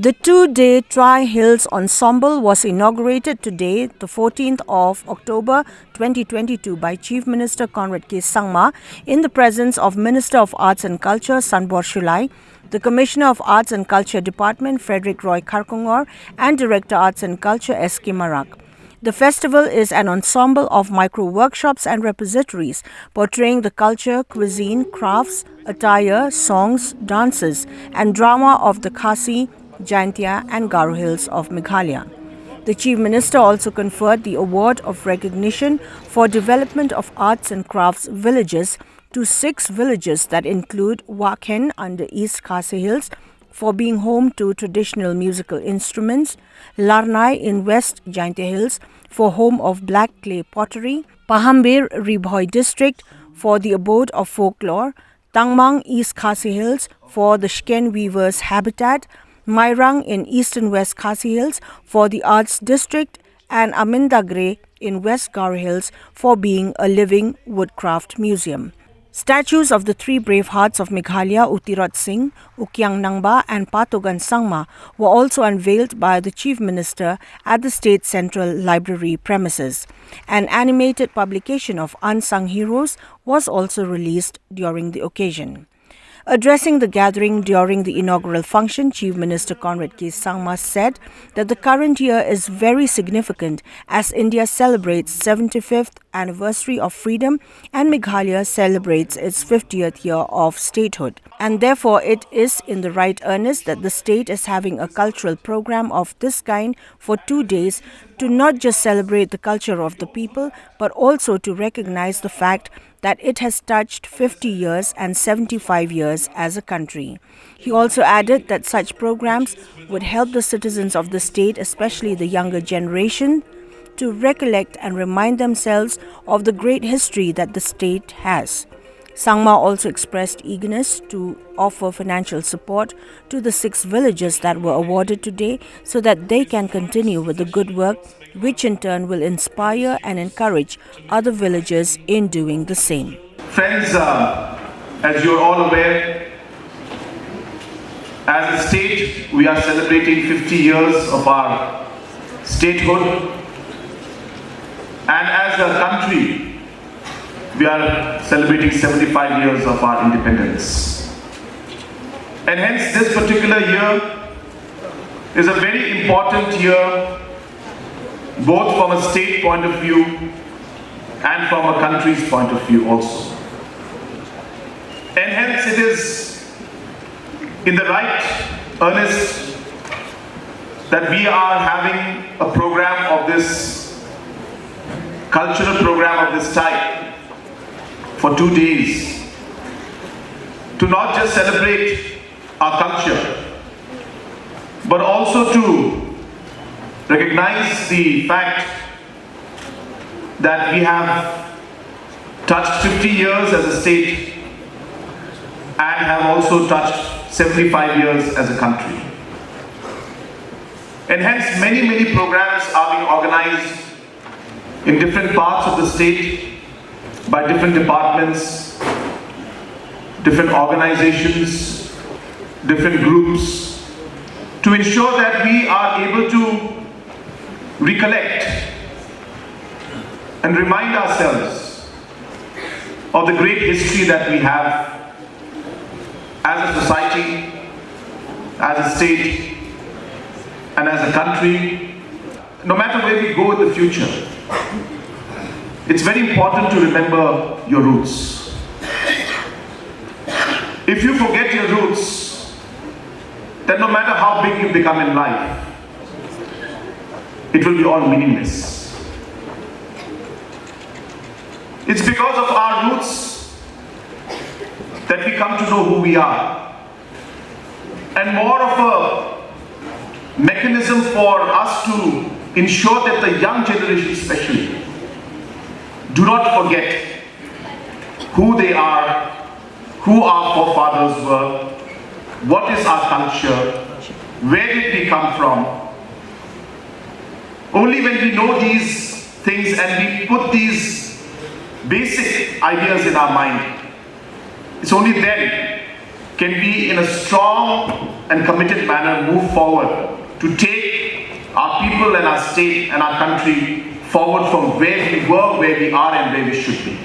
The two-day Tri Hills Ensemble was inaugurated today, the 14th of October 2022 by Chief Minister Conrad K Sangma in the presence of Minister of Arts and Culture Shanbor Shullai, the Commissioner of Arts and Culture Department Frederick Kharkongor and Director Arts and Culture K Marak. The festival is an ensemble of micro-workshops and repositories portraying the culture, cuisine, crafts, attire, songs, dances and drama of the Khasi, Jaintia and Garo hills of Meghalaya. The Chief Minister also conferred the Award of Recognition for Development of Arts and Crafts Villages to 6 villages that include Wakhen under East Khasi Hills for being home to traditional musical instruments, Larnai in West Jaintia Hills for home of black clay pottery, Pahambir Ribhoi district for the abode of folklore, Tangmang East Khasi Hills for the Shken weavers' habitat, Mairang in East and West Khasi Hills for the Arts District and Amindagre in West Garo Hills for being a living woodcraft museum. Statues of the 3 brave hearts of Meghalaya, Utirat Singh, Ukyang Nangba and Patogan Sangma were also unveiled by the Chief Minister at the State Central Library premises. An animated publication of Unsung Heroes was also released during the occasion. Addressing the gathering during the inaugural function, Chief Minister Conrad K Sangma said that the current year is very significant as India celebrates 75th anniversary of freedom and Meghalaya celebrates its 50th year of statehood. And therefore, it is in the right earnest that the state is having a cultural program of this kind for 2 days to not just celebrate the culture of the people, but also to recognize the fact that it has touched 50 years and 75 years as a country. He also added that such programs would help the citizens of the state, especially the younger generation, to recollect and remind themselves of the great history that the state has. Sangma also expressed eagerness to offer financial support to the 6 villages that were awarded today so that they can continue with the good work, which in turn will inspire and encourage other villages in doing the same. Friends, as you're all aware, as a state, we are celebrating 50 years of our statehood, and as a country, we are celebrating 75 years of our independence. And hence this particular year is a very important year both from a state point of view and from a country's point of view also. And hence it is in the right earnest that we are having a program of this, cultural program of this type for 2 days to not just celebrate our culture, but also to recognize the fact that we have touched 50 years as a state and have also touched 75 years as a country. And hence many programs are being organized in different parts of the state by different departments, different organizations, different groups, to ensure that we are able to recollect and remind ourselves of the great history that we have as a society, as a state, and as a country. No matter where we go in the future, it's very important to remember your roots. If you forget your roots, then no matter how big you become in life, it will be all meaningless. It's because of our roots that we come to know who we are. And more of a mechanism for us to ensure that the young generation especially do not forget who they are, who our forefathers were, what is our culture, where did we come from. Only when we know these things and we put these basic ideas in our mind, it's only then can we, in a strong and committed manner, move forward to take our people and our state and our country forward from where we were, where we are, and where we should be.